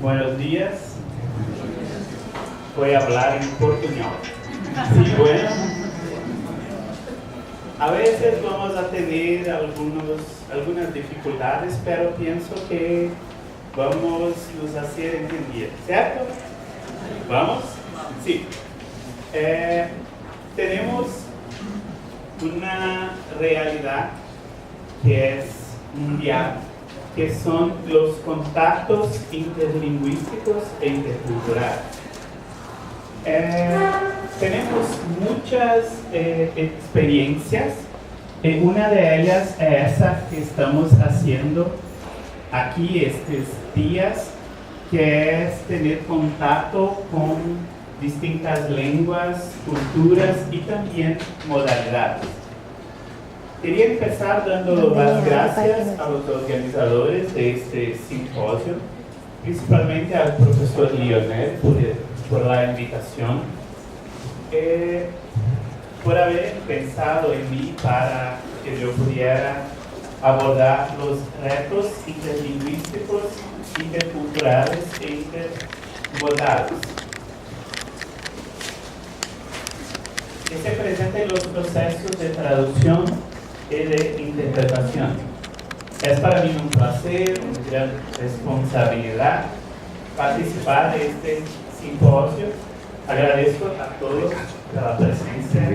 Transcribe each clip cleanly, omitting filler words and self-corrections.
Buenos días. Voy a hablar en portuñol. Sí, bueno. A veces vamos a tener algunas dificultades, pero pienso que vamos a hacer entender, ¿cierto? ¿Vamos? Sí. Tenemos una realidad que es mundial, que son los contactos interlingüísticos e interculturales. Tenemos muchas experiencias, y una de ellas es esa que estamos haciendo aquí estos días, que es tener contacto con distintas lenguas, culturas y también modalidades. Quería empezar dando las gracias a los organizadores de este simposio, principalmente al profesor Lionel por la invitación, por haber pensado en mí para que yo pudiera abordar los retos interlingüísticos, interculturales e intermodales que se presentan en los procesos de traducción y de interpretación. Es para mí un placer, una gran responsabilidad participar de este simposio. Agradezco a todos por la presencia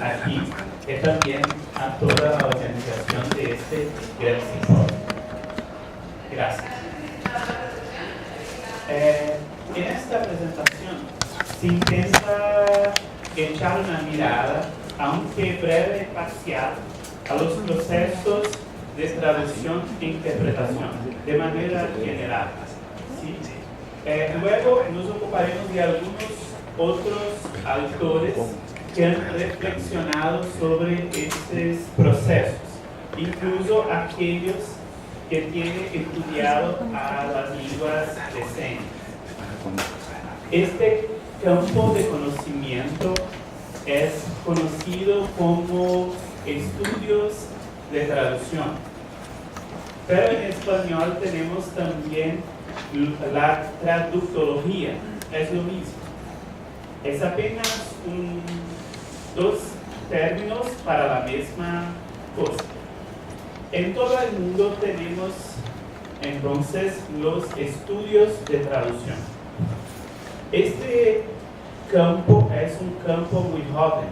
aquí y también a toda la organización de este gran simposio. Gracias. En esta presentación se intenta echar una mirada, aunque breve y parcial, a los procesos de traducción e interpretación, de manera general. ¿Sí? Luego nos ocuparemos de algunos otros autores que han reflexionado sobre estos procesos, incluso aquellos que tienen estudiado a las lenguas de señas. Este campo de conocimiento es conocido como estudios de traducción, pero en español tenemos también la traductología, es lo mismo. Es apenas dos términos para la misma cosa. En todo el mundo tenemos entonces los estudios de traducción. Este campo es un campo muy joven.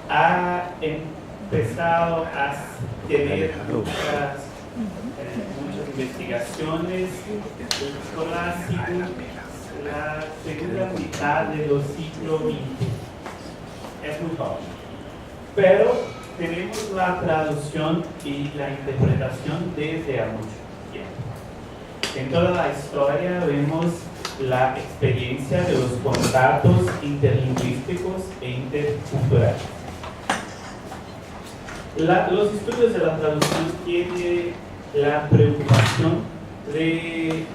Ha empezado a tener muchas investigaciones con la segunda mitad del siglo XX. Es muy joven. Pero tenemos la traducción y la interpretación desde hace mucho tiempo. En toda la historia vemos la experiencia de los contactos interlingüísticos e interculturales. Los estudios de la traducción tienen la preocupación de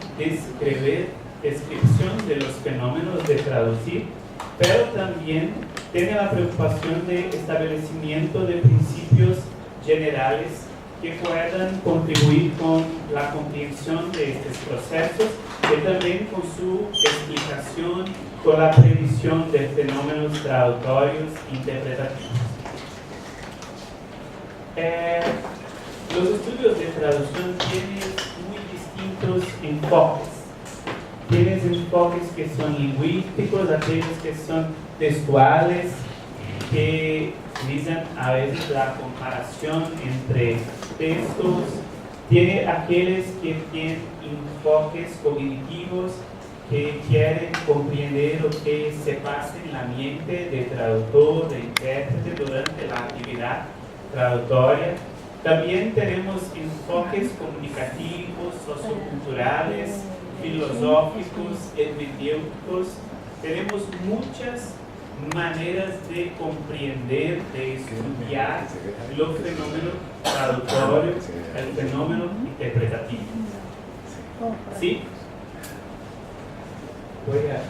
descripción de los fenómenos de traducir, pero también tiene la preocupación de establecimiento de principios generales que puedan contribuir con la comprensión de estos procesos y también con su explicación, con la previsión de fenómenos traductorios interpretativos. Los estudios de traducción tienen muy distintos enfoques. Tienes enfoques que son lingüísticos, aquellos que son textuales, que utilizan a veces la comparación entre textos. Tiene aquellos que tienen enfoques cognitivos, que quieren comprender lo que se pasa en la mente de traductor, de intérprete durante la actividad traductoria. También tenemos enfoques comunicativos, socioculturales, filosóficos, hermenéuticos. Tenemos muchas maneras de comprender, de estudiar los fenómenos traductorios, el fenómeno interpretativo. ¿Sí? Voy a...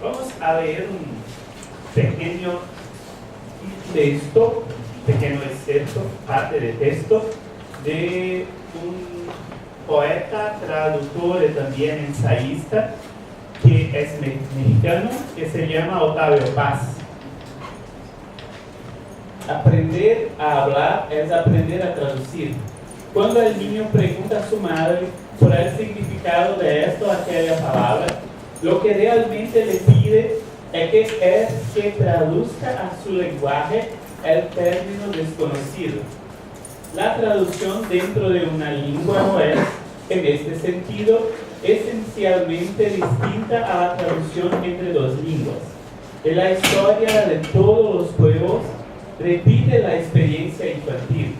Vamos a leer un pequeño texto, pequeño excerto, parte de texto, de un poeta, traductor y también ensayista, que es mexicano, que se llama Octavio Paz. Aprender a hablar es aprender a traducir. Cuando el niño pregunta a su madre por el significado de esto o aquella palabra, lo que realmente le pide es que traduzca a su lenguaje el término desconocido. La traducción dentro de una lengua no es, en este sentido, esencialmente distinta a la traducción entre dos lenguas. En la historia de todos los pueblos, repite la experiencia infantil.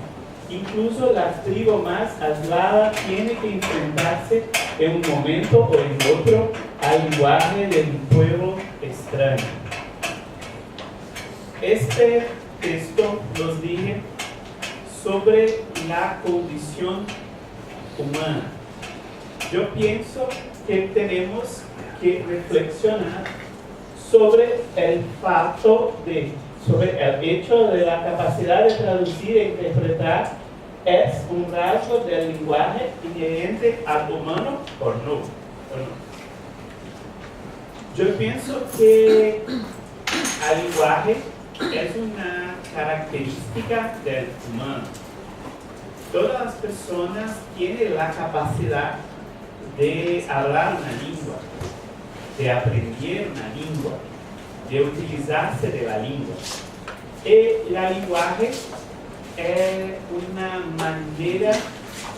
Incluso la tribu más aislada tiene que enfrentarse en un momento o en otro al lenguaje de un pueblo extraño. Este texto nos dice sobre la condición humana. Yo pienso que tenemos que reflexionar sobre el hecho de la capacidad de traducir e interpretar es un rasgo del lenguaje inherente al humano o no. Yo pienso que el lenguaje es una característica del humano. Todas las personas tienen la capacidad de hablar una lengua, de aprender una lengua, de utilizarse de la lengua. El lenguaje es una manera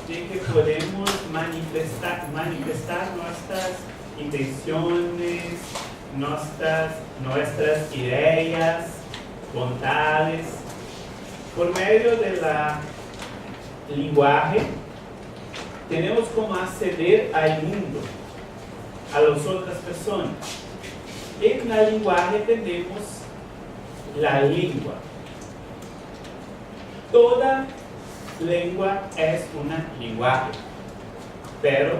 de que podemos manifestar nuestras intenciones, nuestras ideas, voluntades. Por medio del lenguaje, tenemos como acceder al mundo, a las otras personas. En el lenguaje tenemos la lengua. Toda lengua es una lenguaje, pero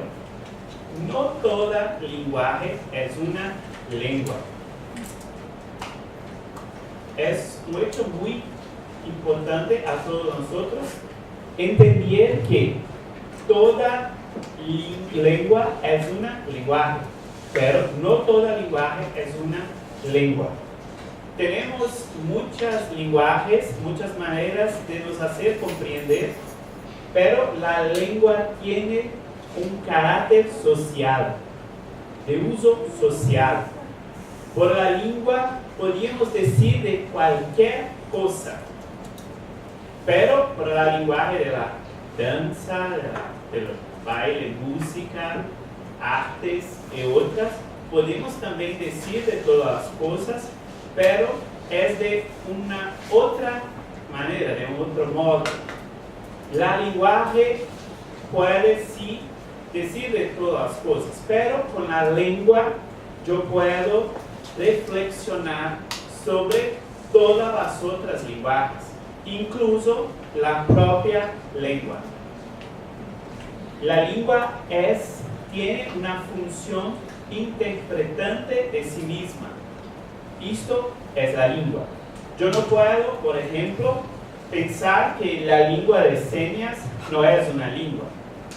no toda lenguaje es una lengua. Es un hecho muy importante a todos nosotros entender que toda lengua es una lenguaje, pero no toda lenguaje es una lengua. Tenemos muchos lenguajes, muchas maneras de nos hacer comprender, pero la lengua tiene un carácter social, de uso social. Por la lengua podríamos decir de cualquier cosa, pero por el lenguaje de la danza, del baile, música, artes y otras, podemos también decir de todas las cosas, pero es de una otra manera, de un otro modo. La lenguaje puede sí decir de todas las cosas, pero con la lengua yo puedo reflexionar sobre todas las otras lenguajes, incluso la propia lengua. La lengua tiene una función interpretante de sí misma. Esto es la lengua. Yo no puedo, por ejemplo, pensar que la lengua de señas no es una lengua,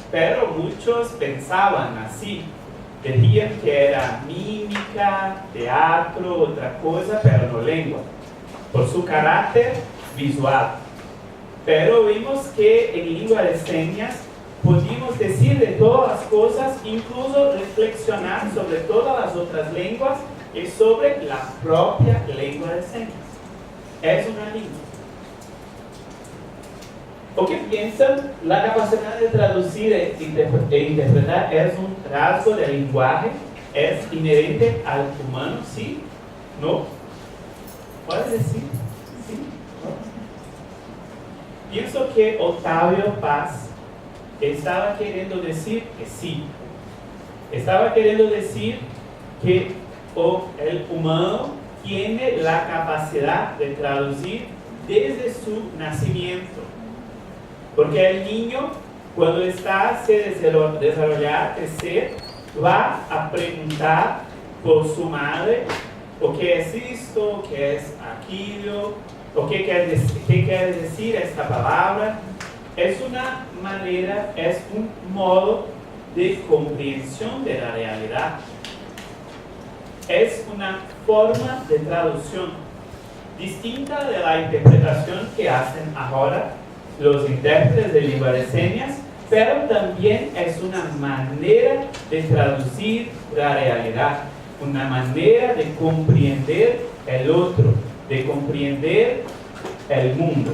pero muchos pensaban así. Decían que era mímica, teatro, otra cosa, pero no lengua, por su carácter visual. Pero vimos que en lengua de señas podemos decir de todas las cosas, incluso reflexionar sobre todas las otras lenguas y sobre la propia lengua de señas. Es una lengua. ¿O qué piensan? La capacidad de traducir e interpretar es un rasgo del lenguaje, es inherente al humano, ¿sí? ¿No? ¿Puedes decir? ¿Sí? ¿No? Pienso que Octavio Paz estaba queriendo decir que sí. Estaba queriendo decir que el humano tiene la capacidad de traducir desde su nacimiento. Porque el niño, cuando está se desarrollar, crecer, va a preguntar por su madre, o qué es esto, qué es aquello, o qué quiere decir esta palabra. Es una manera, es un modo de comprensión de la realidad. Es una forma de traducción distinta de la interpretación que hacen ahora los intérpretes de lengua de señas, pero también es una manera de traducir la realidad, una manera de comprender el otro, de comprender el mundo.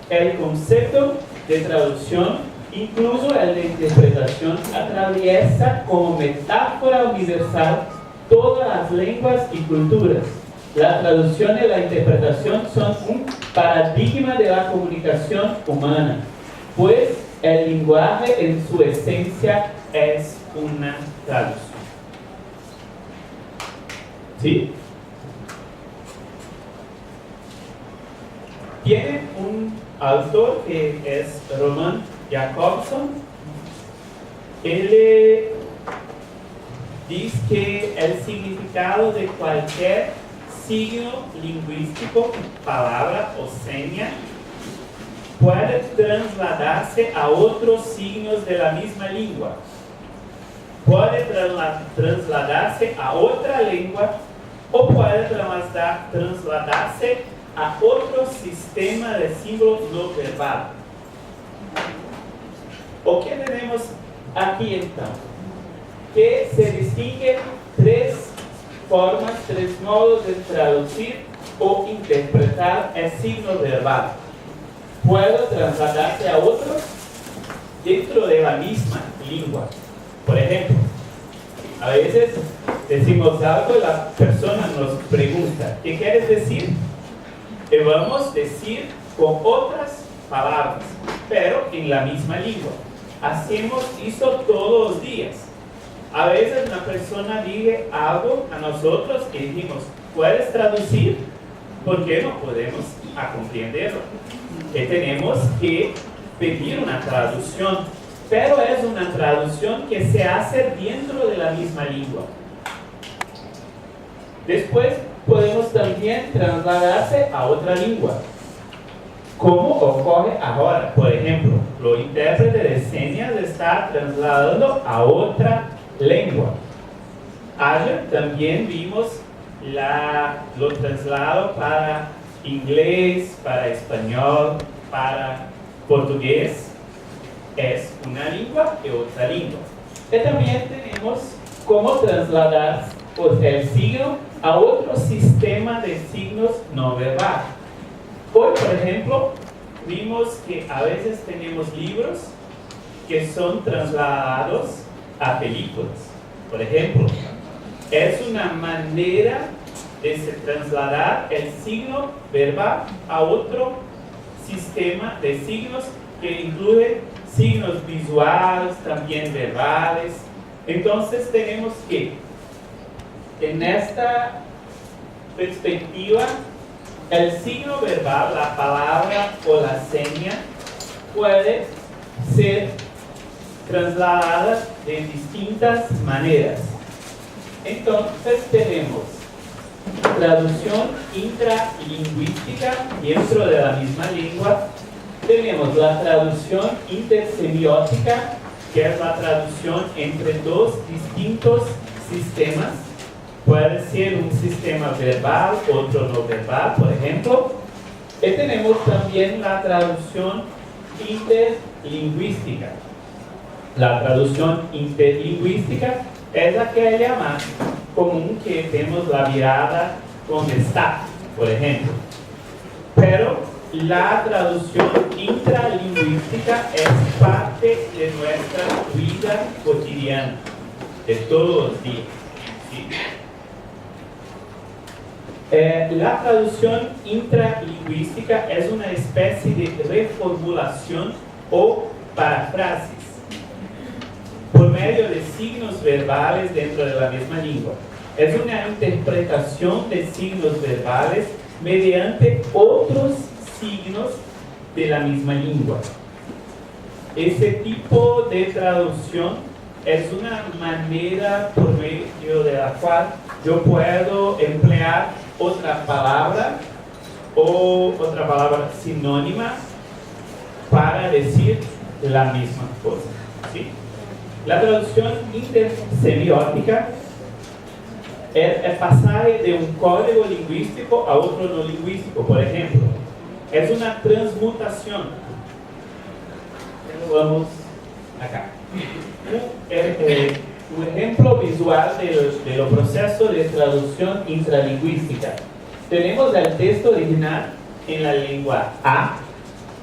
El concepto de traducción, incluso el de interpretación, atraviesa como metáfora universal todas las lenguas y culturas. La traducción y la interpretación son un paradigma de la comunicación humana, pues el lenguaje en su esencia es una traducción. ¿Sí? Tiene un autor que es Roman Jakobson. Él dice que el significado de cualquier signo lingüístico, palabra o seña, puede trasladarse a otros signos de la misma lengua. Puede trasladarse a otra lengua o puede trasladarse a otro sistema de símbolos no verbal. ¿O qué tenemos aquí entonces? Que se distinguen tres formas, tres modos de traducir o interpretar el signo verbal. Puede trasladarse a otros dentro de la misma lengua. Por ejemplo, a veces decimos algo y la persona nos pregunta, ¿qué quieres decir? Y vamos a decir con otras palabras, pero en la misma lengua. Hacemos eso todos los días. A veces una persona dice algo a nosotros y decimos, ¿puedes traducir? Porque no podemos comprenderlo. Y tenemos que pedir una traducción, pero es una traducción que se hace dentro de la misma lengua. Después podemos también trasladarse a otra lengua, como ocurre ahora. Por ejemplo, los intérpretes de señas están trasladando a otra lengua. Ayer también vimos lo traslado para inglés, para español, para portugués. Es una lengua y otra lengua. Y también tenemos cómo trasladar el signo a otro sistema de signos no verbal. Hoy, por ejemplo, vimos que a veces tenemos libros que son trasladados a películas. Por ejemplo, es una manera de trasladar el signo verbal a otro sistema de signos que incluye signos visuales, también verbales. Entonces tenemos que, en esta perspectiva, el signo verbal, la palabra o la seña, puede ser trasladada de distintas maneras. Entonces tenemos traducción intralingüística dentro de la misma lengua. Tenemos la traducción intersemiótica, que es la traducción entre dos distintos sistemas. Puede ser un sistema verbal, otro no verbal, por ejemplo. Y tenemos también la traducción interlingüística. La traducción interlingüística es aquella más común que tenemos la mirada donde está, por ejemplo. Pero la traducción intralingüística es parte de nuestra vida cotidiana, de todos los días. ¿Sí? La traducción intralingüística es una especie de reformulación o paráfrasis por medio de signos verbales dentro de la misma lengua. Es una interpretación de signos verbales mediante otros signos de la misma lengua. Ese tipo de traducción es una manera por medio de la cual yo puedo emplear otra palabra o otra palabra sinónima para decir la misma cosa, ¿sí? La traducción intersemiótica es pasar de un código lingüístico a otro no lingüístico. Por ejemplo, es una transmutación. Vamos acá. Un ejemplo visual de los procesos de traducción intralingüística. Tenemos el texto original en la lengua A.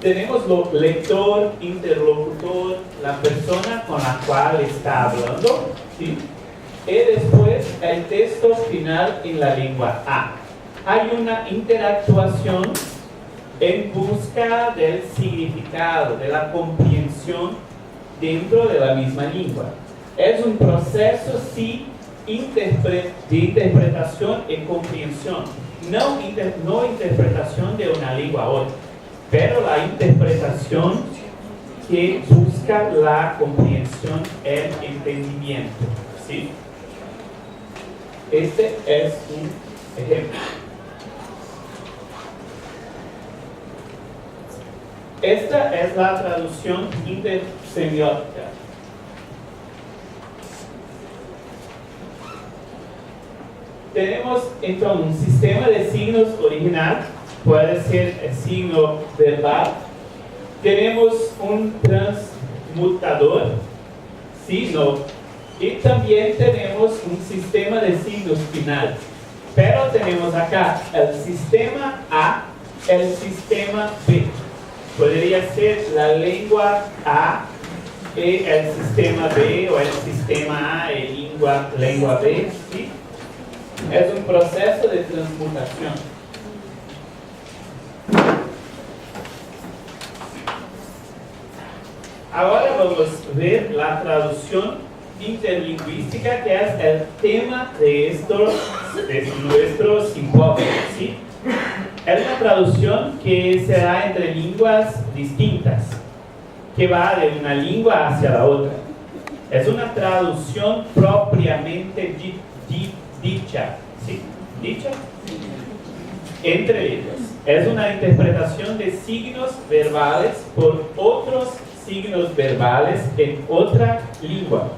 Tenemos el lector, interlocutor, la persona con la cual está hablando, ¿sí? Y después el texto final en la lengua A. Hay una interactuación en busca del significado, de la comprensión dentro de la misma lengua. Es un proceso, sí, de interpretación y comprensión, no interpretación de una lengua a otra, pero la interpretación que busca la comprensión, el entendimiento, ¿sí? Este es un ejemplo. Esta es la traducción intersemiótica. Tenemos entonces un sistema de signos original, puede ser el signo verbal. Tenemos un transmutador, signo, y también tenemos un sistema de signos finales. Pero tenemos acá el sistema A, el sistema B. Podría ser la lengua A y el sistema B, o el sistema A y lengua B, ¿sí? Es un proceso de transmutación. Ahora vamos a ver la traducción interlingüística, que es el tema de nuestro simposio, ¿sí? Es una traducción que se da entre lenguas distintas, que va de una lengua hacia la otra. Es una traducción propiamente dicha, ¿sí? ¿Dicha? Entre ellos. Es una interpretación de signos verbales por otros signos verbales en otra lengua.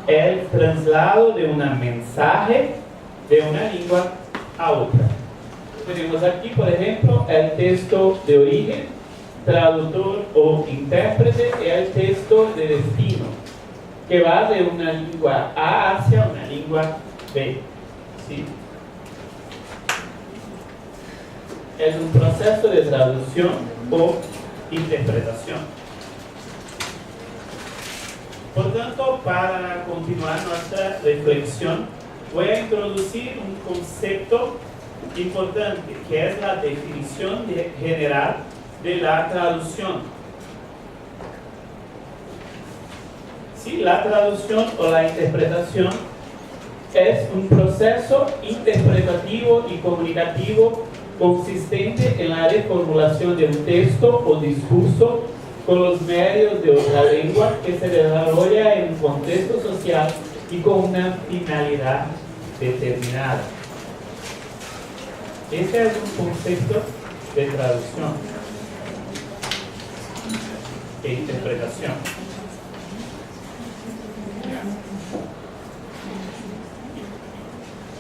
El traslado de un mensaje de una lengua a otra. Tenemos aquí, por ejemplo, el texto de origen, traductor o intérprete, y el texto de destino, que va de una lengua A hacia una lengua B, ¿sí? Es un proceso de traducción o interpretación. Por tanto, para continuar nuestra reflexión, voy a introducir un concepto importante, que es la definición general de la traducción. Sí, la traducción o la interpretación es un proceso interpretativo y comunicativo consistente en la reformulación de un texto o discurso con los medios de otra lengua que se desarrolla en un contexto social y con una finalidad determinada. Este es un concepto de traducción e interpretación.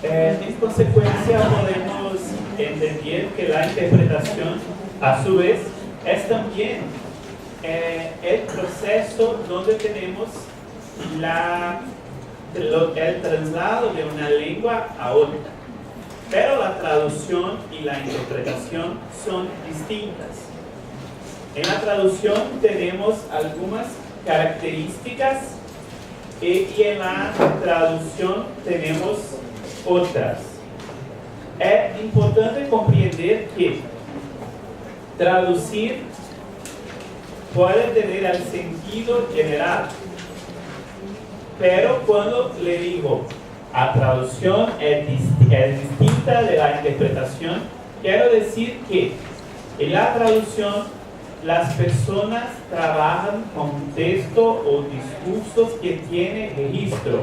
En consecuencia, podemos entender que la interpretación, a su vez, es también el proceso donde tenemos el traslado de una lengua a otra. Pero la traducción y la interpretación son distintas. En la traducción tenemos algunas características y en la traducción tenemos otras. Es importante comprender que traducir puede tener el sentido general, pero cuando le digo la traducción es distinta de la interpretación, quiero decir que en la traducción las personas trabajan con texto o discursos que tienen registro,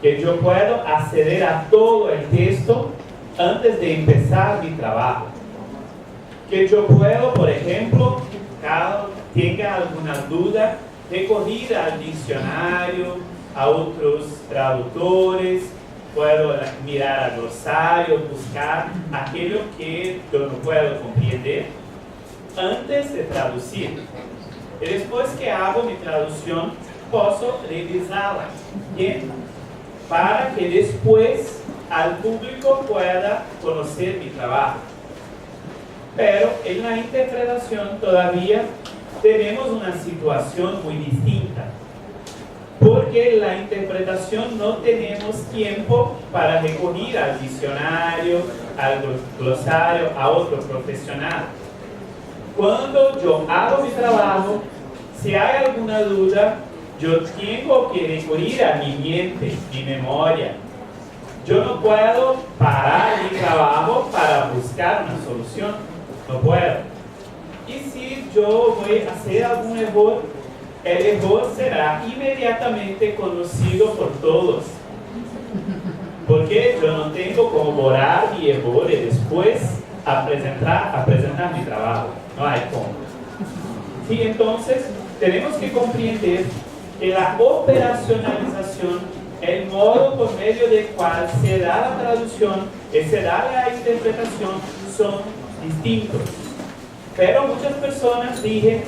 que yo puedo acceder a todo el texto antes de empezar mi trabajo. Que yo puedo, por ejemplo, cada tenga alguna duda, recurrir al diccionario, a otros traductores, puedo mirar al glosario, buscar aquello que yo no puedo comprender antes de traducir. Y después que hago mi traducción, puedo revisarla bien, para que después al público pueda conocer mi trabajo. Pero en la interpretación todavía tenemos una situación muy distinta, porque en la interpretación no tenemos tiempo para recurrir al diccionario, al glosario, a otro profesional. Cuando yo hago mi trabajo, si hay alguna duda, yo tengo que recurrir a mi mente, mi memoria. Yo no puedo parar mi trabajo para buscar una solución, no puedo. Y si yo voy a hacer algún error, el error será inmediatamente conocido por todos. Porque yo no tengo como borrar mi error y después a presentar mi trabajo. No hay cómo. Sí, entonces tenemos que comprender que la operacionalización, el modo por medio del cual se da la traducción y se da la interpretación son distintos. Pero muchas personas dicen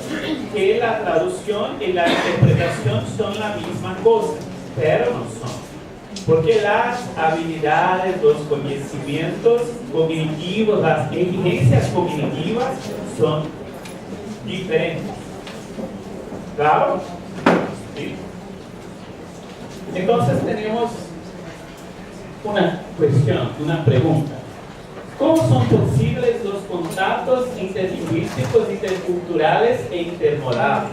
que la traducción y la interpretación son la misma cosa, pero no son. Porque las habilidades, los conocimientos cognitivos, las exigencias cognitivas son diferentes. ¿Claro? ¿Sí? Entonces tenemos una cuestión, una pregunta. ¿Cómo son posibles los contactos interlingüísticos, interculturales e intermodales?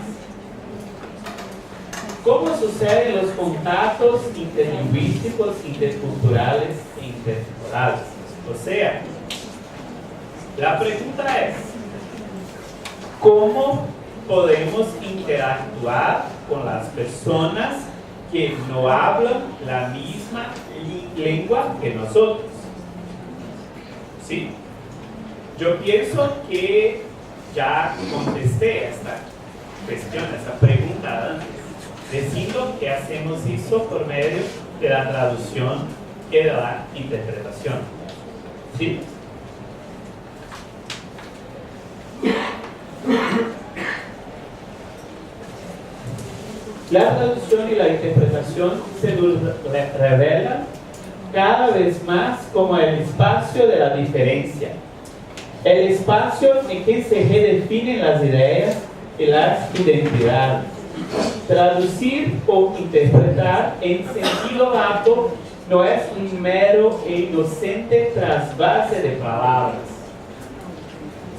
¿Cómo suceden los contactos interlingüísticos, interculturales e intermodales? O sea, la pregunta es, ¿cómo podemos interactuar con las personas que no hablan la misma lengua que nosotros? ¿Sí? Yo pienso que ya contesté esta cuestión, esta pregunta antes, diciendo que hacemos eso por medio de la traducción y de la interpretación. ¿Sí? La traducción y la interpretación se revelan cada vez más como el espacio de la diferencia, el espacio en que se redefinen las ideas y las identidades. Traducir o interpretar en sentido lato no es un mero e inocente trasvase de palabras,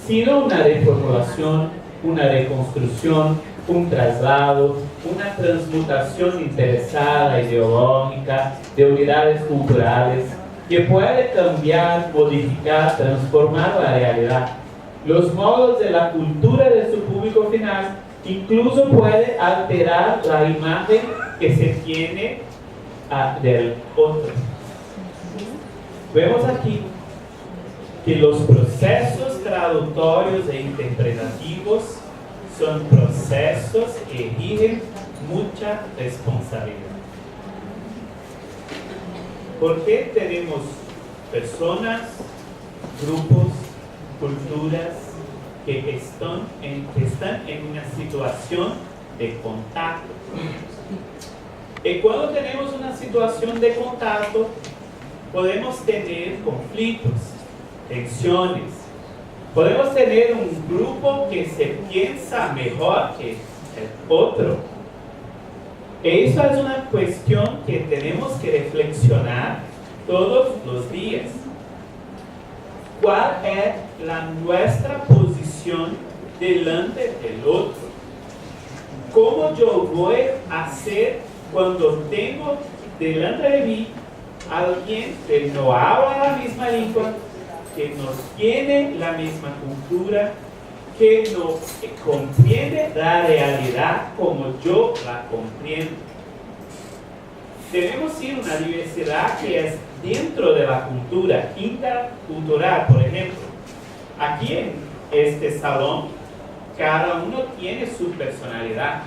sino una reformulación, una reconstrucción, un traslado, una transmutación interesada, ideológica, de unidades culturales, que puede cambiar, modificar, transformar la realidad, los modos de la cultura de su público final, incluso puede alterar la imagen que se tiene del otro. Vemos aquí que los procesos traductorios e interpretativos son procesos que exigen mucha responsabilidad. Porque tenemos personas, grupos, culturas que están en una situación de contacto. Y cuando tenemos una situación de contacto, podemos tener conflictos, tensiones. Podemos tener un grupo que se piensa mejor que el otro. Eso es una cuestión que tenemos que reflexionar todos los días. ¿Cuál es nuestra posición delante del otro? ¿Cómo yo voy a hacer cuando tengo delante de mí alguien que no habla la misma lengua, que no tiene la misma cultura, que no comprende la realidad como yo la comprendo. Debemos ir a una diversidad que es dentro de la cultura, intercultural, por ejemplo. Aquí en este salón, cada uno tiene su personalidad,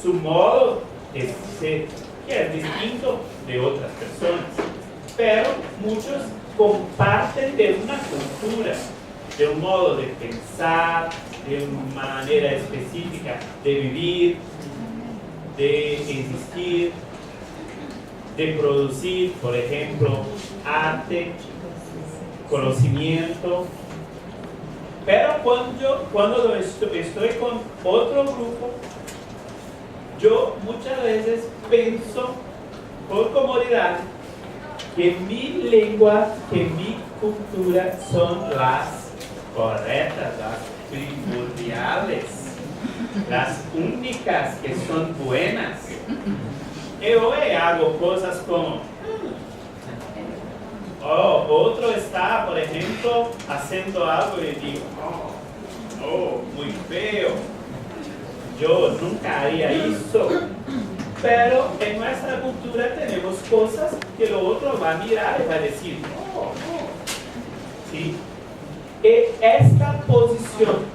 su modo de ser, que es distinto de otras personas. Pero muchos comparten de una cultura, de un modo de pensar, de una manera específica de vivir, de existir, de producir, por ejemplo, arte, conocimiento. Pero cuando estoy con otro grupo, yo muchas veces pienso por comodidad que mi lengua, que mi cultura son las correctas, las primordiales, las únicas que son buenas. Y hoy hago cosas como, otro está, por ejemplo, haciendo algo y digo, muy feo, yo nunca haría eso. Pero en nuestra cultura tenemos cosas que lo otro va a mirar y va a decir, no. ¿Sí? Y esta posición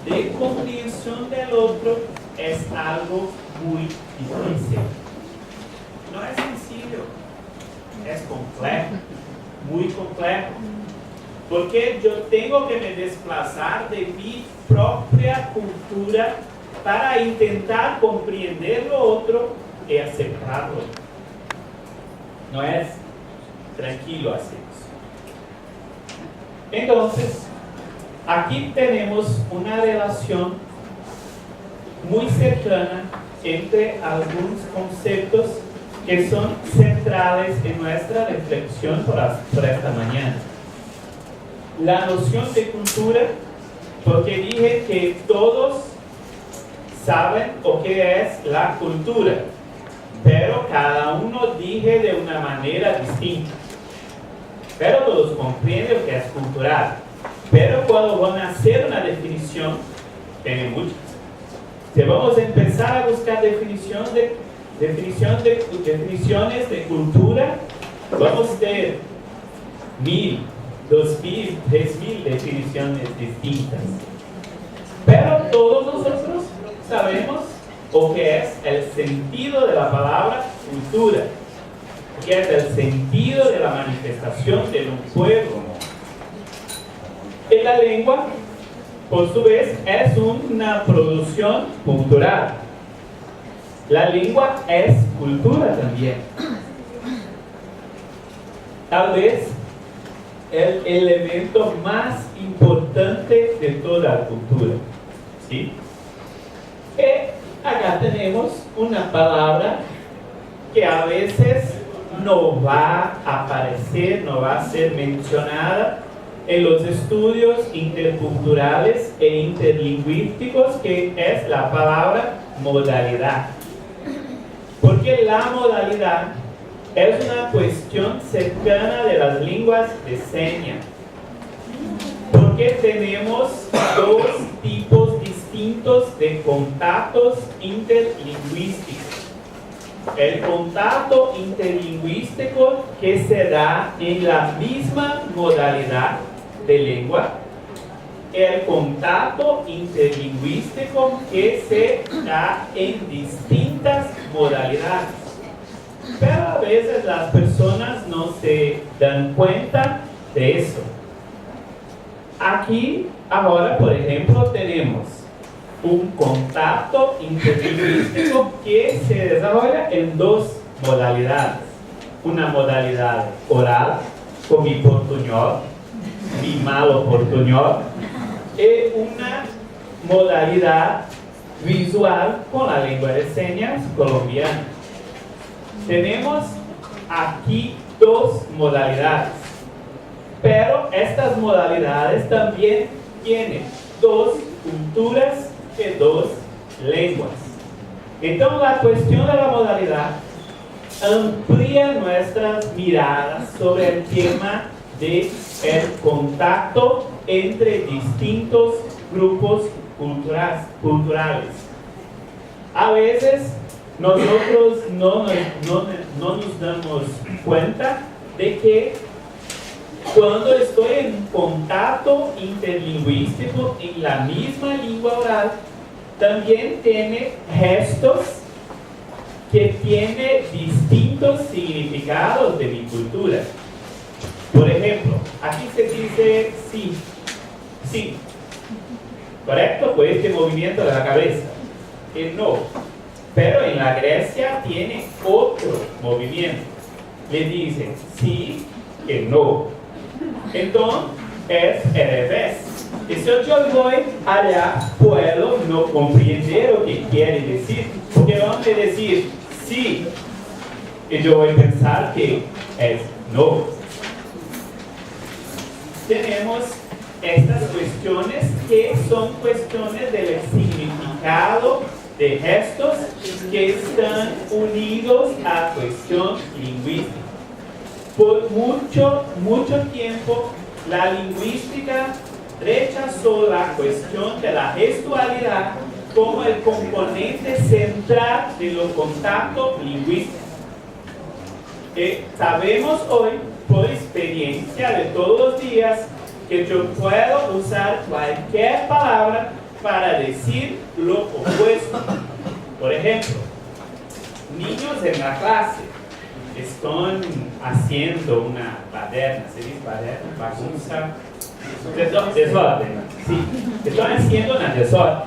de comprensión del otro es algo muy difícil. No es sencillo, es complejo, muy complejo. Porque yo tengo que me desplazar de mi propia cultura para intentar comprender lo otro y aceptarlo. No es tranquilo hacer eso. Entonces, aquí tenemos una relación muy cercana entre algunos conceptos que son centrales en nuestra reflexión por esta mañana. La noción de cultura, porque dije que todos saben lo que es la cultura, pero cada uno dije de una manera distinta. Pero todos comprenden lo que es cultural. Pero cuando van a hacer una definición, tienen muchas. Si vamos a empezar a buscar definiciones de cultura, vamos a tener 1000, 2000, 3000 definiciones distintas. Pero todos nosotros sabemos lo que es el sentido de la palabra cultura, que es el sentido de la manifestación de un pueblo. Y la lengua, por su vez, es una producción cultural. La lengua es cultura también. Tal vez el elemento más importante de toda la cultura. ¿Sí? Y acá tenemos una palabra que a veces no va a aparecer, no va a ser mencionada en los estudios interculturales e interlingüísticos, que es la palabra modalidad. Porque la modalidad es una cuestión cercana de las lenguas de señas. Porque tenemos dos tipos distintos de contactos interlingüísticos. El contacto interlingüístico que se da en la misma modalidad de lengua, el contacto interlingüístico que se da en distintas modalidades. Pero a veces las personas no se dan cuenta de eso. Aquí, ahora, por ejemplo, tenemos un contacto interlingüístico que se desarrolla en dos modalidades. Una modalidad oral, con mi portuñol, mi malo portuñol, y una modalidad visual con la lengua de señas colombiana. Tenemos aquí dos modalidades, pero estas modalidades también tienen dos culturas y dos lenguas. Entonces la cuestión de la modalidad amplía nuestras miradas sobre el tema de el contacto entre distintos grupos culturales. A veces nosotros no nos damos cuenta de que cuando estoy en contacto interlingüístico en la misma lengua oral, también tiene gestos que tienen distintos significados de mi cultura. Por ejemplo, aquí se dice sí, sí, ¿correcto? Pues este movimiento de la cabeza, el no. Pero en la Grecia tiene otro movimiento. Le dice sí, que no. Entonces es al revés. Y si yo voy allá, puedo no comprender lo que quiere decir, porque van a decir sí, y yo voy a pensar que es no. Tenemos estas cuestiones que son cuestiones del significado de gestos que están unidos a cuestión lingüística. Por mucho tiempo, la lingüística rechazó la cuestión de la gestualidad como el componente central de los contactos lingüísticos. Sabemos hoy, por experiencia de todos los días, que yo puedo usar cualquier palabra para decir lo opuesto. Por ejemplo, niños en la clase están haciendo una baderna, ¿se dice baderna? Bagunza, desorden, sí, están haciendo una desorden.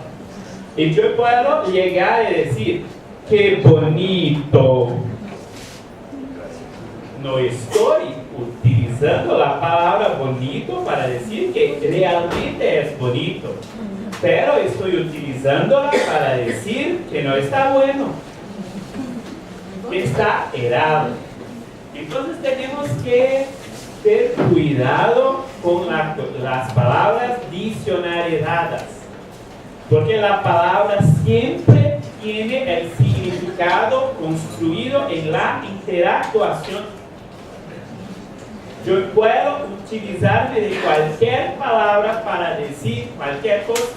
Y yo puedo llegar y decir, qué bonito. No estoy utilizando la palabra bonito para decir que realmente es bonito, pero estoy utilizándola para decir que no está bueno, que está errado. Entonces tenemos que tener cuidado con las palabras diccionarizadas, porque la palabra siempre tiene el significado construido en la interactuación. Yo puedo utilizarme de cualquier palabra para decir cualquier cosa,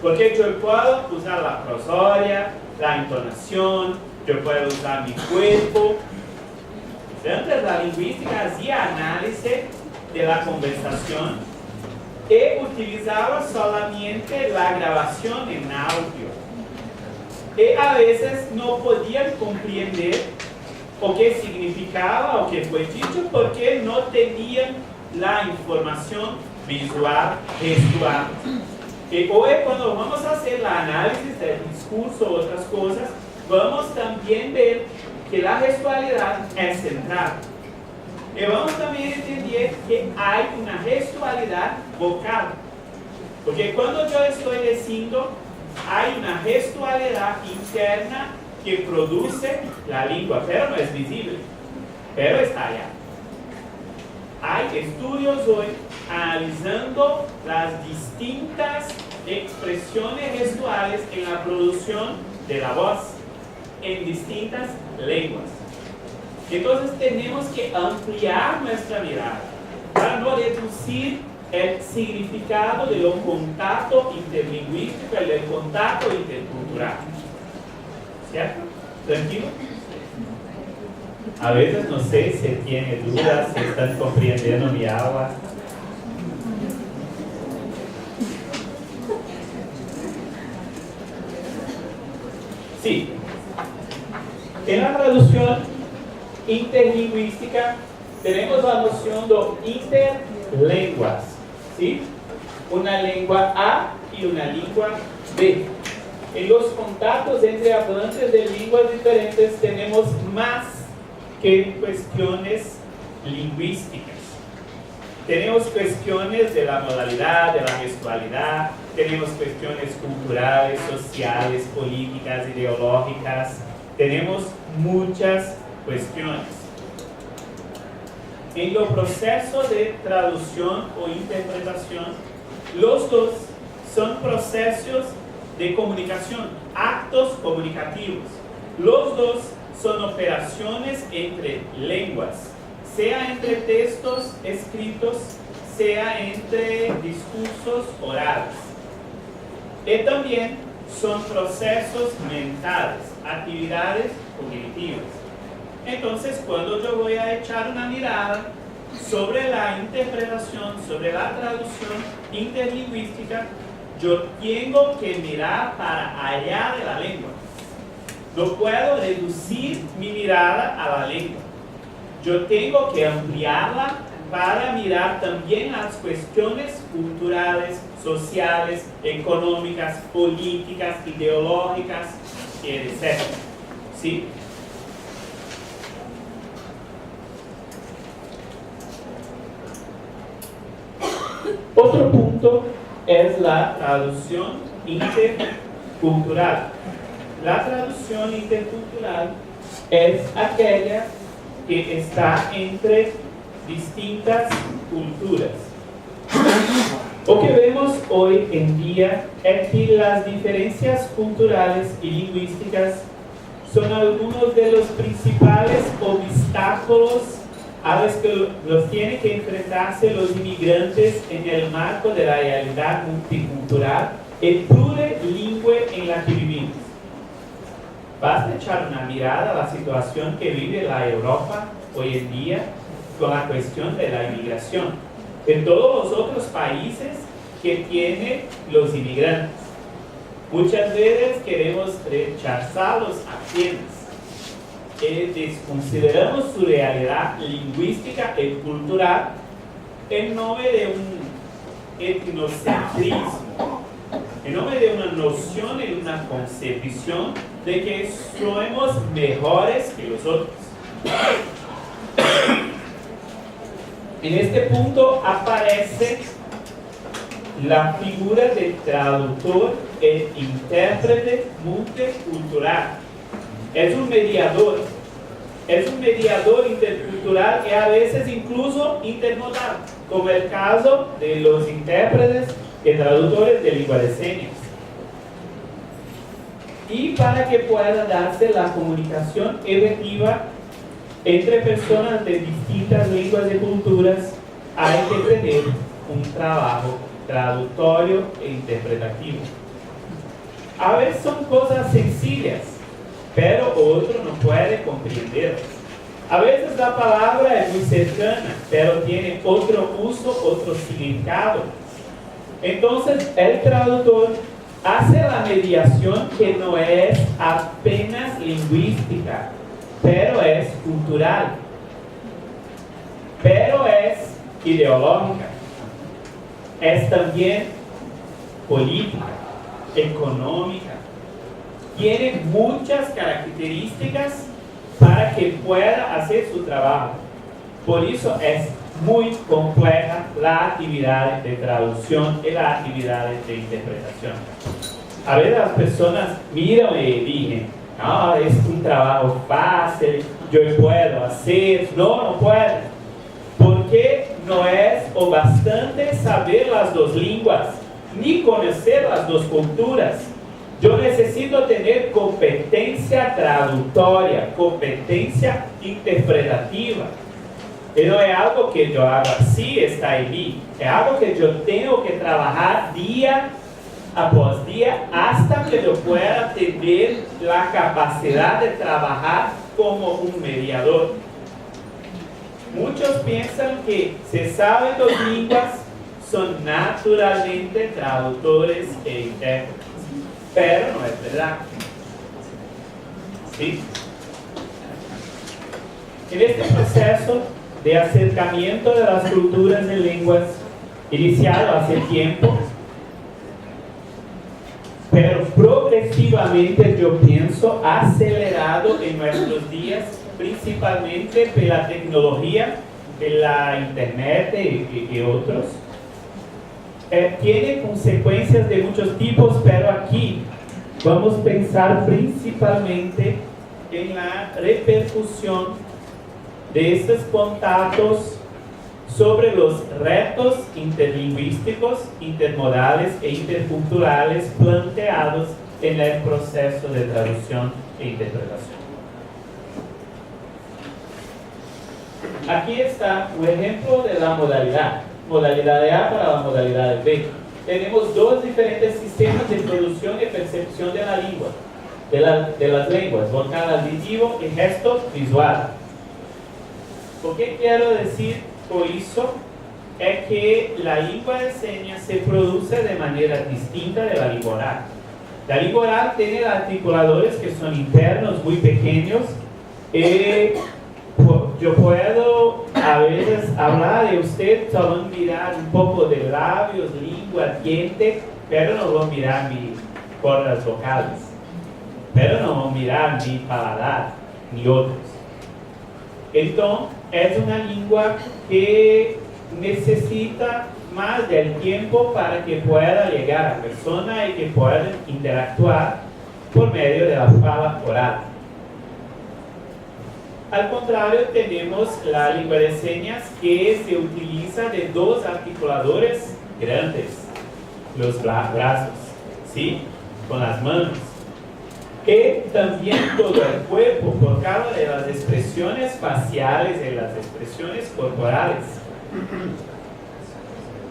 porque yo puedo usar la prosodia, la entonación, yo puedo usar mi cuerpo. Antes la lingüística hacía análisis de la conversación y utilizaba solamente la grabación en audio. Y a veces no podían comprender o qué significaba o qué fue dicho porque no tenían la información visual, gestual. Y hoy cuando vamos a hacer el análisis del discurso o otras cosas, vamos también a ver que la gestualidad es central. Y vamos también a entender que hay una gestualidad vocal. Porque cuando yo estoy diciendo, hay una gestualidad interna que produce la lengua, pero no es visible, pero está allá. Hay estudios hoy analizando las distintas expresiones gestuales en la producción de la voz en distintas lenguas. Entonces tenemos que ampliar nuestra mirada para no reducir el significado de lo contacto interlingüístico y del contacto intercultural. ¿Cierto? ¿Tranquilo? A veces no sé si tiene dudas, si están comprendiendo mi agua. Sí. En la traducción interlingüística tenemos la noción de interlenguas, ¿sí? Una lengua A y una lengua B. En los contactos entre hablantes de lenguas diferentes tenemos más que cuestiones lingüísticas. Tenemos cuestiones de la modalidad, de la gestualidad, tenemos cuestiones culturales, sociales, políticas, ideológicas. Tenemos muchas cuestiones. En los procesos de traducción o interpretación, los dos son procesos de comunicación, actos comunicativos. Los dos son operaciones entre lenguas, sea entre textos escritos, sea entre discursos orales. Y también son procesos mentales, actividades cognitivas. Entonces, cuando yo voy a echar una mirada sobre la interpretación, sobre la traducción interlingüística, yo tengo que mirar para allá de la lengua. No puedo reducir mi mirada a la lengua. Yo tengo que ampliarla para mirar también las cuestiones culturales, sociales, económicas, políticas, ideológicas, etc. ¿Sí? Otro punto es la traducción intercultural. La traducción intercultural es aquella que está entre distintas culturas. Lo que vemos hoy en día es que las diferencias culturales y lingüísticas son algunos de los principales obstáculos a los que los tienen que enfrentarse los inmigrantes en el marco de la realidad multicultural y plurilingüe en la que vivimos. Basta echar una mirada a la situación que vive la Europa hoy en día con la cuestión de la inmigración, en todos los otros países que tienen los inmigrantes. Muchas veces queremos rechazarlos apenas y desconsideramos su realidad lingüística y cultural en nombre de un etnocentrismo, en nombre de una noción y una concepción de que somos mejores que los otros. En este punto aparece la figura de traductor e intérprete multicultural. Es un mediador intercultural y a veces incluso intermodal, como el caso de los intérpretes y traductores de lengua de señas. Y para que pueda darse la comunicación efectiva entre personas de distintas lenguas y culturas, hay que tener un trabajo traductorio e interpretativo. A veces son cosas sencillas, pero otro no puede comprenderlas. A veces la palabra es muy cercana, pero tiene otro uso, otro significado. Entonces el traductor hace la mediación que no es apenas lingüística, pero es cultural, pero es ideológica, es también política, económica. Tiene muchas características para que pueda hacer su trabajo. Por eso es muy compleja la actividad de traducción y la actividad de interpretación. A veces las personas miran y dicen, no, es un trabajo fácil, yo puedo hacer. No puede. Porque no es o bastante saber las dos lenguas, ni conocer las dos culturas. Yo necesito tener competencia traductoria, competencia interpretativa. Y no es algo que yo hago así, está en mí. Es algo que yo tengo que trabajar día após día hasta que yo pueda tener la capacidad de trabajar como un mediador. Muchos piensan que si saben dos lenguas son naturalmente traductores e intérpretes, pero no es verdad. ¿Sí? En este proceso de acercamiento de las culturas y lenguas, iniciado hace tiempo, pero progresivamente yo pienso acelerado en nuestros días, principalmente por la tecnología, de la internet y otros. Tiene consecuencias de muchos tipos, pero aquí vamos a pensar principalmente en la repercusión de estos contactos sobre los retos interlingüísticos, intermodales e interculturales planteados en el proceso de traducción e interpretación. Aquí está un ejemplo de la modalidad A para la modalidad B. tenemos dos diferentes sistemas de producción y percepción de la lengua, de las lenguas, vocal auditivo y gesto visual. O que quero decir com isso é que a língua de señas se produce de maneira distinta da língua oral. La língua oral tem articuladores que são internos, muito pequenos, e eu puedo a veces hablar de usted, só vão mirar um pouco de lábios, língua, diente, pero não vão mirar mis cordas vocales, pero não vão mirar mi paladar, ni outros. Então, é uma língua que necessita más del tiempo para que pueda llegar a persona y que puedan interactuar por medio de la fala oral. Al contrario, tenemos la lengua de señas que se utiliza de dos articuladores grandes, los brazos, ¿sí? Con las manos. Y también todo el cuerpo por causa de las expresiones faciales y las expresiones corporales.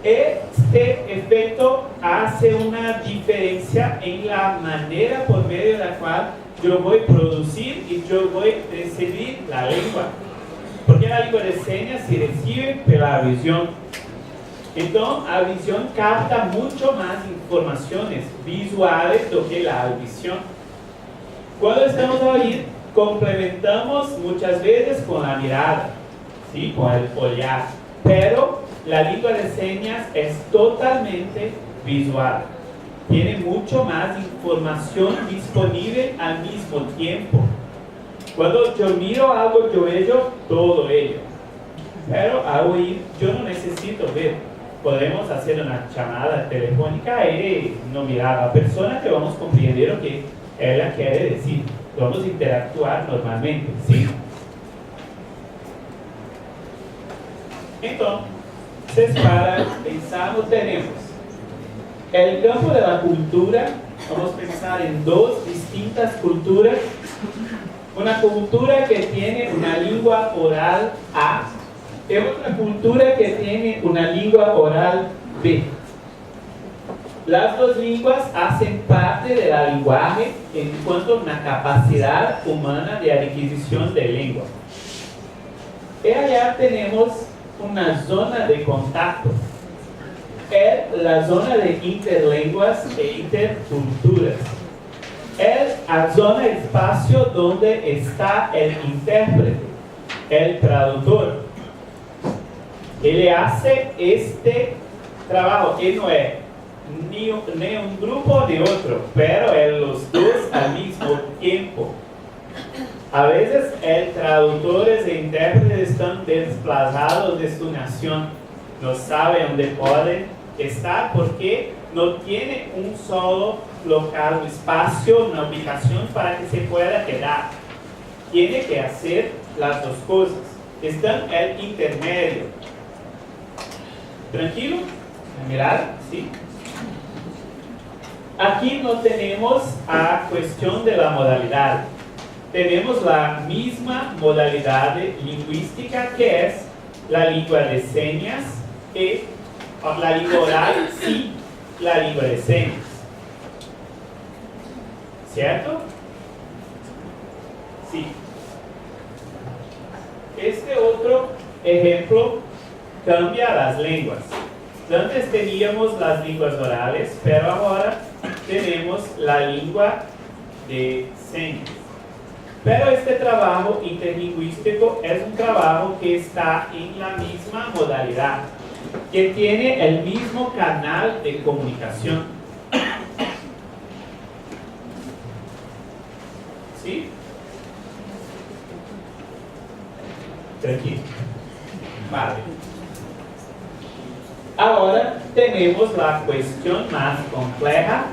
Este efecto hace una diferencia en la manera por medio de la cual yo voy a producir y yo voy a recibir la lengua. Porque la lengua de señas se recibe por la visión. Entonces, la visión capta mucho más informaciones visuales do que la audición. Cuando estamos a oír, complementamos muchas veces con la mirada, ¿sí? Con el olhar. Pero la lengua de señas es totalmente visual. Tiene mucho más información disponible al mismo tiempo. Cuando yo miro algo, yo veo todo ello. Pero al oír, yo no necesito ver. Podemos hacer una llamada telefónica y no mirar a la persona que vamos a comprender lo que ella quiere decir. Vamos a interactuar normalmente, ¿sí? Entonces, para pensarnos, tenemos el campo de la cultura. Vamos a pensar en dos distintas culturas. Una cultura que tiene una lengua oral A y otra cultura que tiene una lengua oral B. Las dos lenguas hacen parte del lenguaje en cuanto a una capacidad humana de adquisición de lengua. Y allá tenemos una zona de contacto, es la zona de interlenguas e interculturas. Es la zona de espacio donde está el intérprete, el traductor. Él hace este trabajo, que no es ni un grupo ni otro, pero es los dos al mismo tiempo. A veces el traductores e intérpretes están desplazados de su nación, no saben dónde pueden estar porque no tiene un solo local, un espacio, una ubicación para que se pueda quedar. Tiene que hacer las dos cosas. Está en el intermedio. ¿Tranquilo? ¿Mirar? ¿Sí? Aquí no tenemos a cuestión de la modalidad. Tenemos la misma modalidad lingüística que es la lengua de señas y la lengua oral y la lengua de señas. ¿Cierto? Sí. Este otro ejemplo cambia las lenguas. Antes teníamos las lenguas orales, pero ahora tenemos la lengua de señas. Pero este trabajo interlingüístico es un trabajo que está en la misma modalidad, que tiene el mismo canal de comunicación. ¿Sí? Tranquilo. Vale. Ahora tenemos la cuestión más compleja,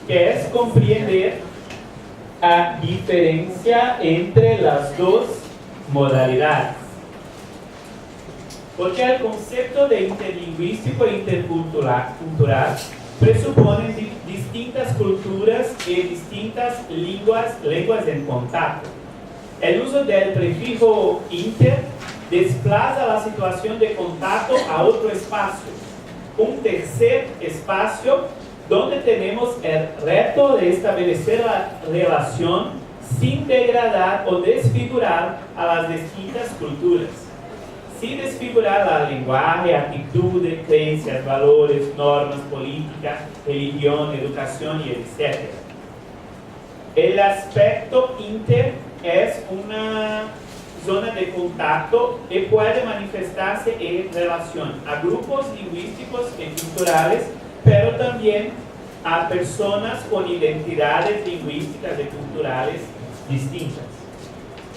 que es comprender la diferencia entre las dos modalidades. Porque el concepto de interlingüístico e intercultural presupone distintas culturas y distintas lenguas en contacto. El uso del prefijo inter desplaza la situación de contacto a otro espacio. un tercer espacio donde tenemos el reto de establecer la relación sin degradar o desfigurar a las distintas culturas, sin desfigurar la lenguaje, actitudes, creencias, valores, normas, política, religión, educación y etc. El aspecto inter es una zona de contacto y puede manifestarse en relación a grupos lingüísticos y culturales, pero también a personas con identidades lingüísticas y culturales distintas.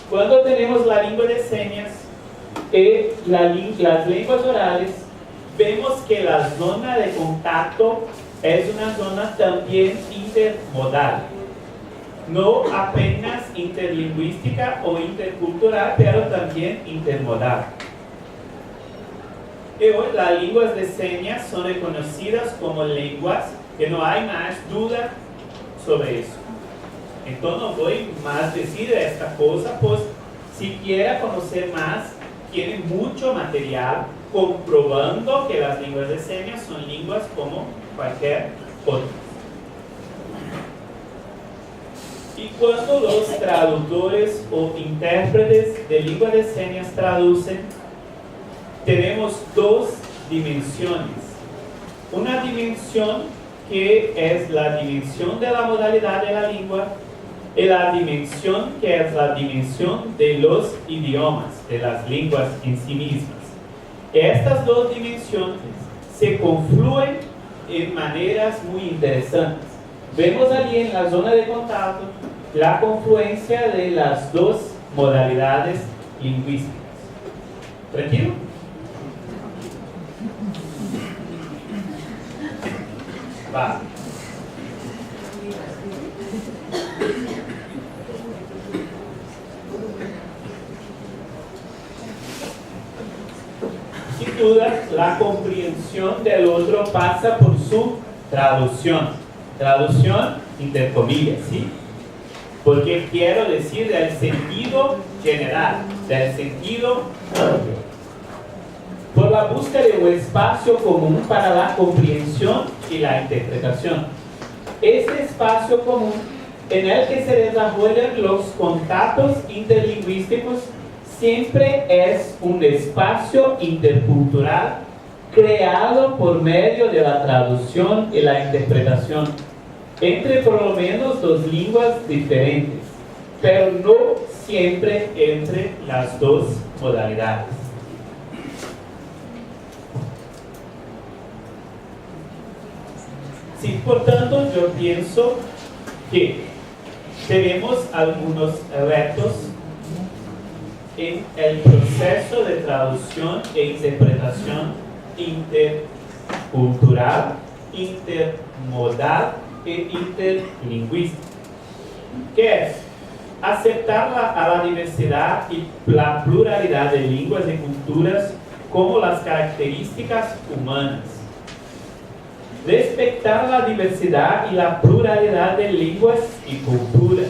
Cuando tenemos la lengua de señas y las lenguas orales, vemos que la zona de contacto es una zona también intermodal. No apenas interlingüística o intercultural, pero también intermodal. Y hoy las lenguas de señas son reconocidas como lenguas que no hay más duda sobre eso. Entonces no voy más decir esta cosa, pues si quiera conocer más, tiene mucho material comprobando que las lenguas de señas son lenguas como cualquier otra. Y cuando los traductores o intérpretes de lengua de señas traducen, tenemos dos dimensiones. Una dimensión que es la dimensión de la modalidad de la lengua y la dimensión que es la dimensión de los idiomas, de las lenguas en sí mismas. Estas dos dimensiones se confluyen en maneras muy interesantes. Vemos allí en la zona de contacto la confluencia de las dos modalidades lingüísticas. ¿Tranquilo? Va. Sin duda, la comprensión del otro pasa por su traducción. Traducción, entre comillas, ¿sí? Porque quiero decir del sentido general, del sentido amplio. Por la búsqueda de un espacio común para la comprensión y la interpretación. Este espacio común en el que se desarrollan los contactos interlingüísticos siempre es un espacio intercultural creado por medio de la traducción y la interpretación entre por lo menos dos lenguas diferentes, pero no siempre entre las dos modalidades. Sí, por tanto, yo pienso que tenemos algunos retos en el proceso de traducción e interpretación intercultural, intermodal e interlingüística, que es aceptar a la diversidad y la pluralidad de lenguas y culturas como las características humanas, respetar la diversidad y la pluralidad de lenguas y culturas,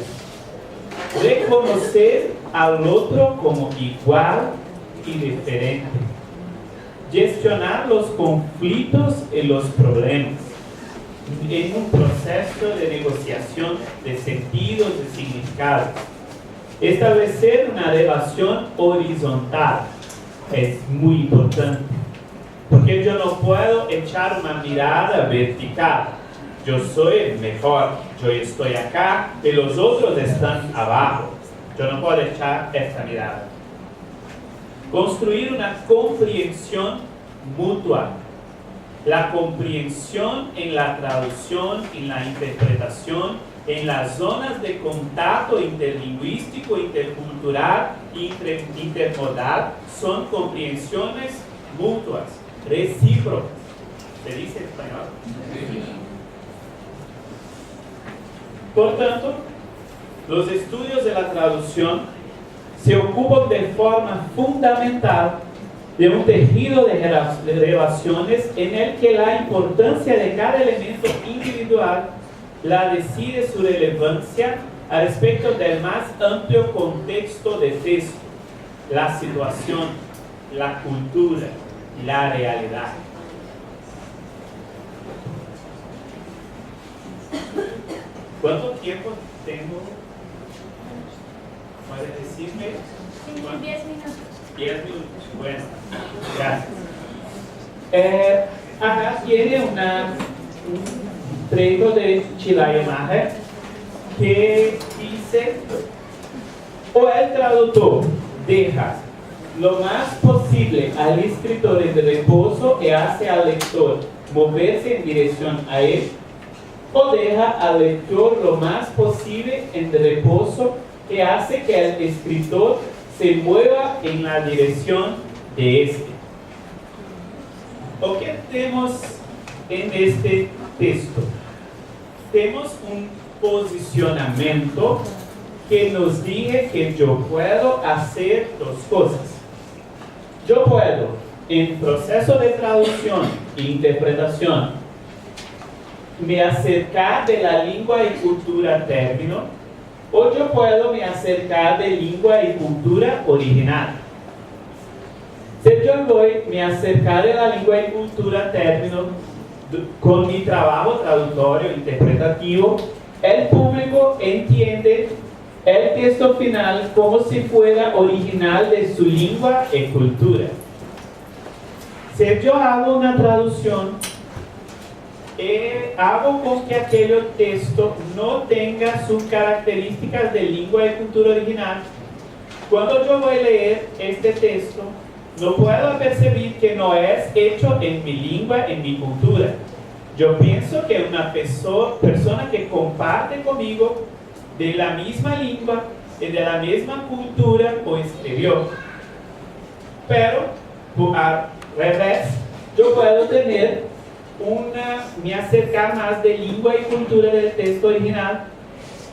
reconocer al otro como igual y diferente, gestionar los conflictos y los problemas en un proceso de negociación de sentidos y significados, establecer una relación horizontal es muy importante, porque yo no puedo echar una mirada vertical. Yo soy el mejor, yo estoy acá y los otros están abajo. Yo no puedo echar esta mirada. Construir una comprensión mutua. La comprensión en la traducción, en la interpretación, en las zonas de contacto interlingüístico, intercultural, intermodal, son comprensiones mutuas, recíprocas. ¿Se dice en español? Por tanto, los estudios de la traducción se ocupan de forma fundamental de un tejido de relaciones en el que la importancia de cada elemento individual la decide su relevancia a respecto del más amplio contexto de texto, la situación, la cultura, la realidad. ¿Cuánto tiempo tengo? ¿Puede decirme? 10 minutos. 10 minutos. Bueno, gracias. Acá tiene un trecho de Chilaya Maher que dice: o el traductor deja lo más posible al escritor en reposo y hace al lector moverse en dirección a él, o deja al lector lo más posible en reposo y hace que el escritor se mueva en la dirección de este. ¿O qué tenemos en este texto? Tenemos un posicionamiento que nos dice que yo puedo hacer dos cosas. Yo puedo, en proceso de traducción e interpretación, me acercar de la lengua y cultura término, o yo puedo me acercar de lengua y cultura original. Si yo voy me acercar de la lengua y cultura término con mi trabajo traductorio interpretativo, el público entiende el texto final como si fuera original de su lengua y cultura. Si yo hago una traducción, hago con que aquel texto no tenga sus características de lengua y cultura original. Cuando yo voy a leer este texto, no puedo percibir que no es hecho en mi lengua, en mi cultura. Yo pienso que una persona que comparte conmigo de la misma lengua y de la misma cultura lo escribió. Pero, al revés, yo puedo tener me acercar más de lengua y cultura del texto original,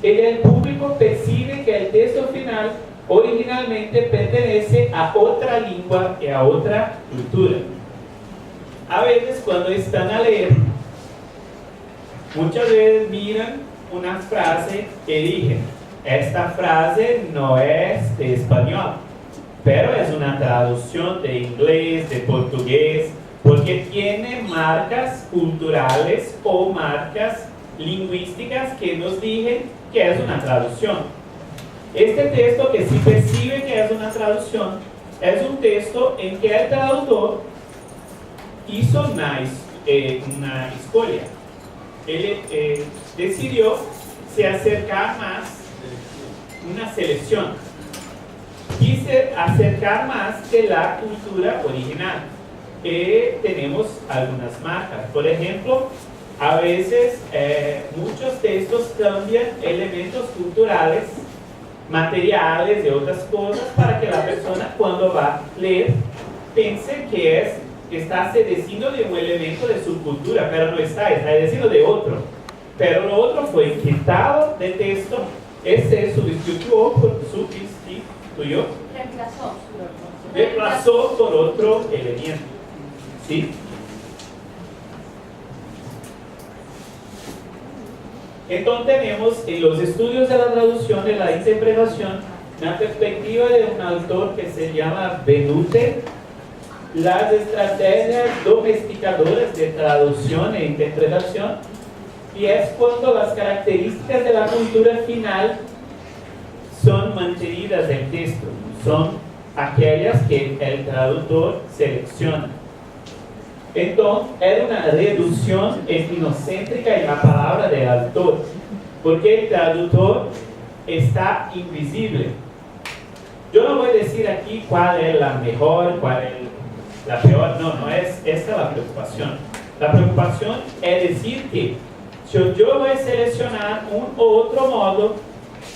y el público percibe que el texto final originalmente pertenece a otra lengua y a otra cultura. A veces cuando están a leer, muchas veces miran una frase y dicen: esta frase no es de español, pero es una traducción de inglés, de portugués, porque tiene marcas culturales o marcas lingüísticas que nos dicen que es una traducción. Este texto, que sí percibe que es una traducción, es un texto en que el traductor hizo una escolha. Él decidió se acercar más, una selección, quise acercar más de la cultura original. Tenemos algunas marcas. Por ejemplo, a veces muchos textos cambian elementos culturales, materiales y otras cosas para que la persona, cuando va a leer, piense que está diciendo de un elemento de su cultura, pero no está diciendo de otro. Pero lo otro fue quitado del texto, se sustituyó reemplazó por otro elemento. ¿Sí? Entonces tenemos en los estudios de la traducción y la interpretación una perspectiva de un autor que se llama Benute, las estrategias domesticadoras de traducción e interpretación, y es cuando las características de la cultura final son mantenidas del texto, son aquellas que el traductor selecciona. Entonces, es una reducción etnocéntrica en la palabra del autor, porque el traductor está invisible. Yo no voy a decir aquí cuál es la mejor, cuál es la peor, no es esta la preocupación. La preocupación es decir que si yo voy a seleccionar un u otro modo,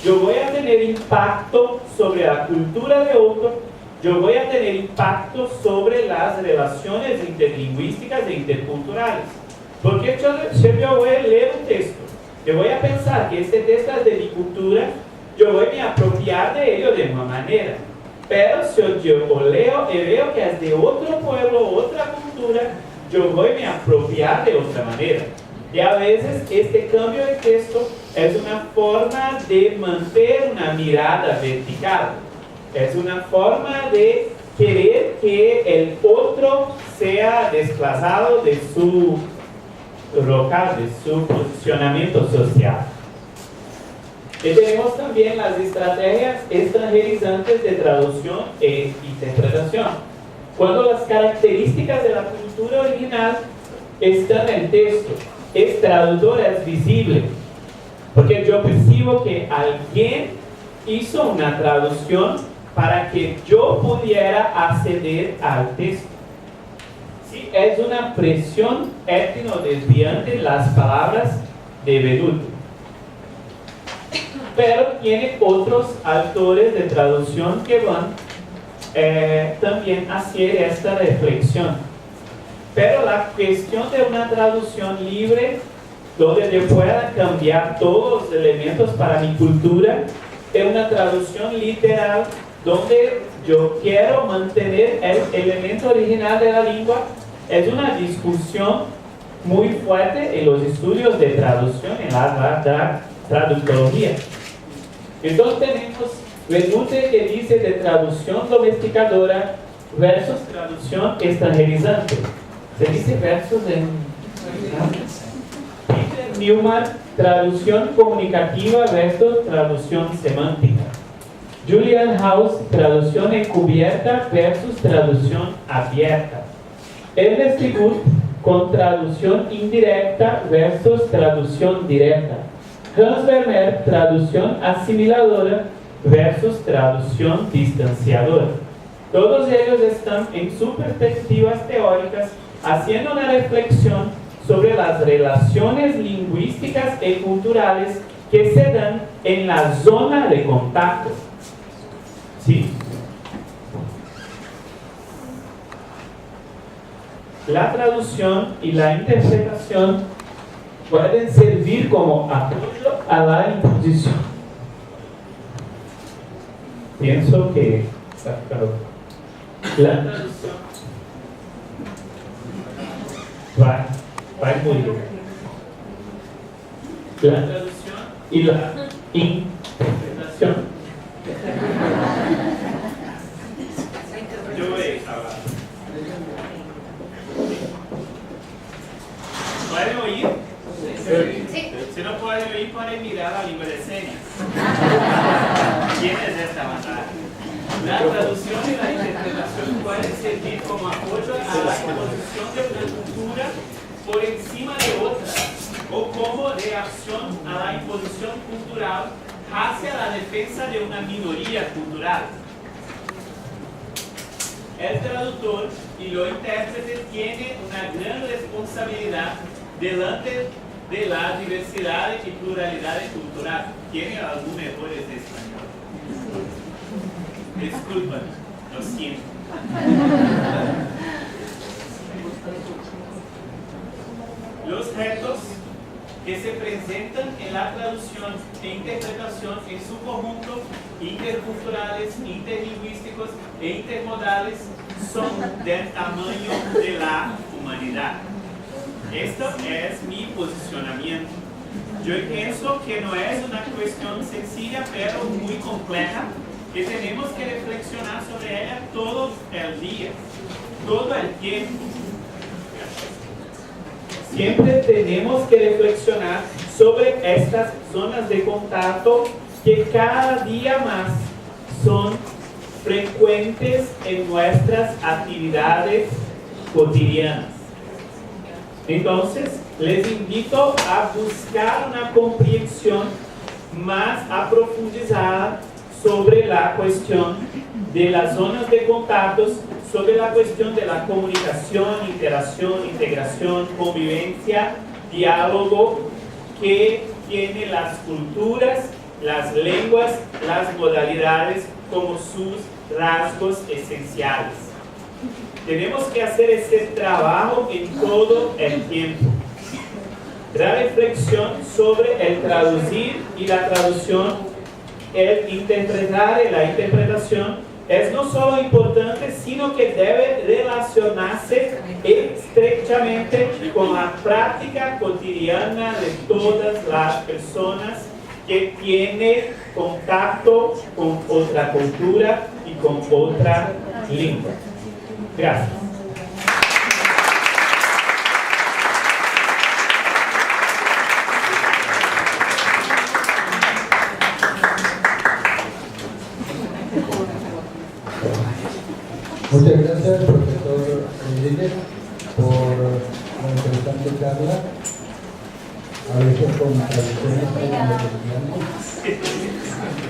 yo voy a tener impacto sobre la cultura de otro, yo voy a tener impacto sobre las relaciones interlingüísticas e interculturales. Porque si yo voy a leer un texto, yo voy a pensar que este texto es de mi cultura, yo voy a me apropiar de ello de una manera. Pero si yo lo leo y veo que es de otro pueblo, otra cultura, yo voy a me apropiar de otra manera. Y a veces este cambio de texto es una forma de mantener una mirada vertical. Es una forma de querer que el otro sea desplazado de su local, de su posicionamiento social. Y tenemos también las estrategias extranjerizantes de traducción e interpretación. Cuando las características de la cultura original están en el texto, el traductor es visible, porque yo percibo que alguien hizo una traducción para que yo pudiera acceder al texto. Sí, es una presión etno-desviante las palabras de Veduto. Pero tiene otros autores de traducción que van también a hacer esta reflexión. Pero la cuestión de una traducción libre, donde yo pueda cambiar todos los elementos para mi cultura, es una traducción literal, donde yo quiero mantener el elemento original de la lengua. Es una discusión muy fuerte en los estudios de traducción, en la traductología. Entonces tenemos Veduto que dice de traducción domesticadora versus traducción extranjerizante. Se dice versus en... Peter Newman, traducción comunicativa versus traducción semántica. Julian House, traducción encubierta versus traducción abierta. Ernest Wood, con traducción indirecta versus traducción directa. Hans Vermeer, traducción asimiladora versus traducción distanciadora. Todos ellos están en sus perspectivas teóricas haciendo una reflexión sobre las relaciones lingüísticas y culturales que se dan en la zona de contacto. ¿Sí? La traducción y la interpretación pueden servir como apoyo a la imposición. Pienso que la traducción va muy bien. La traducción y la interpretación. Yo voy a hablar. ¿Pueden oír? Sí. Si no pueden oír, pueden mirar la lengua de señas. ¿Quién es esta batalla? La traducción y la interpretación pueden servir como apoyo a la imposición de una cultura por encima de otra, o como reacción a la imposición cultural hacia la defensa de una minoría cultural. El traductor y los intérpretes tienen una gran responsabilidad delante de la diversidad y pluralidad cultural. ¿Tienen algún error de español? Disculpen, lo siento. Los retos que se presentan en la traducción e interpretación en su conjunto, interculturales, interlingüísticos e intermodales, son del tamaño de la humanidad. Esto es mi posicionamiento. Yo pienso que no es una cuestión sencilla, pero muy compleja, que tenemos que reflexionar sobre ella todo el día, todo el tiempo. Siempre tenemos que reflexionar sobre estas zonas de contacto que cada día más son frecuentes en nuestras actividades cotidianas. Entonces, les invito a buscar una comprensión más aprofundizada sobre la cuestión de las zonas de contactos, sobre la cuestión de la comunicación, interacción, integración, convivencia, diálogo que tiene las culturas, las lenguas, las modalidades como sus rasgos esenciales. Tenemos que hacer ese trabajo en todo el tiempo. La reflexión sobre el traducir y la traducción, el interpretar y la interpretación es no solo importante, sino que debe relacionarse estrechamente con la práctica cotidiana de todas las personas que tienen contacto con otra cultura y con otra lengua. Gracias. Muchas gracias, profesor Rodríguez, por la interesante charla. A veces con traducciones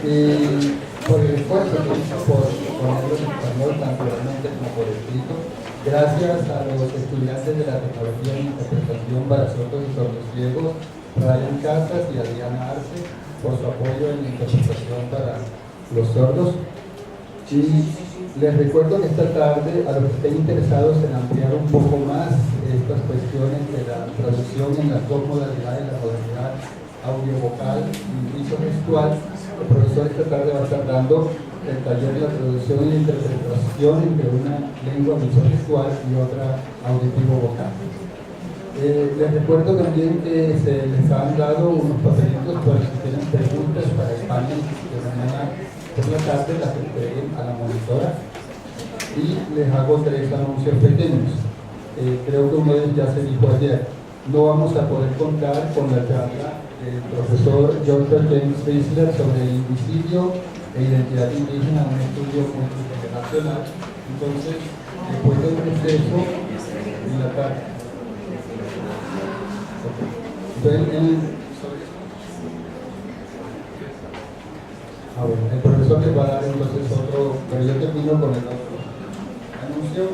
y por el esfuerzo que hizo por ponerlo en español tanto oralmente como por escrito. Gracias a los estudiantes de la tecnología de interpretación para sordos y sordociegos, Ryan Casas y Adriana Arce, por su apoyo en la interpretación para los sordos. Y les recuerdo que esta tarde, a los que estén interesados en ampliar un poco más estas cuestiones de la traducción en las dos modalidades, la modalidad audio-vocal y viso-gestual, el profesor esta tarde va a estar dando el taller de la traducción y la interpretación entre una lengua viso-gestual y otra auditivo-vocal. Les recuerdo también que se les han dado unos papelitos para si tienen preguntas para España de mañana por la tarde, las entreguen a la monitora. Y les hago 3 anuncios pequeños. Creo que uno de ellos ya se dijo ayer. No vamos a poder contar con la charla del profesor Dr. James Riesler sobre el invisibilio e identidad indígena, un estudio multigeneracional. Entonces, después del receso en la tarde. Entonces, el profesor les va a dar entonces otro, pero yo termino con el otro anuncio.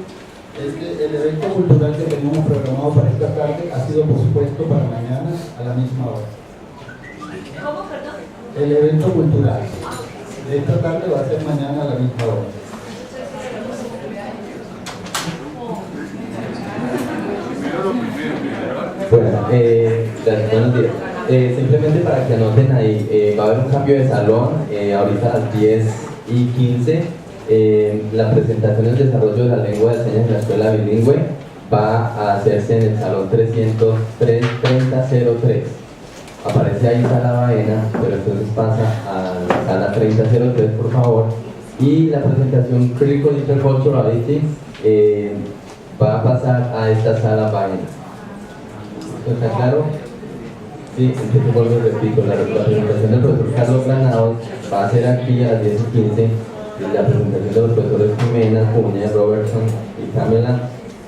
Es que el evento cultural que teníamos programado para esta tarde ha sido pospuesto para mañana a la misma hora. ¿Cómo, perdón? El evento cultural de esta tarde va a ser mañana a la misma hora. Bueno, buenos días. Simplemente para que anoten ahí, va a haber un cambio de salón, ahorita a las 10:15. La presentación del desarrollo de la lengua de señas en la escuela bilingüe va a hacerse en el salón 3003. Aparece ahí Sala Baena, pero entonces pasa a la sala 3003, por favor. Y la presentación Critical Interculturality va a pasar a esta Sala Baena. ¿Está claro? Sí, entonces vuelvo y repito, la presentación del profesor Carlos Granados va a ser aquí a las 10:15 y la presentación de los profesores Jimena, Cuña, Robertson y Camila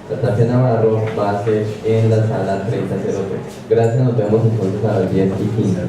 Tatacia Navarro va a ser en la sala 3003. Gracias, nos vemos entonces a las 10:15.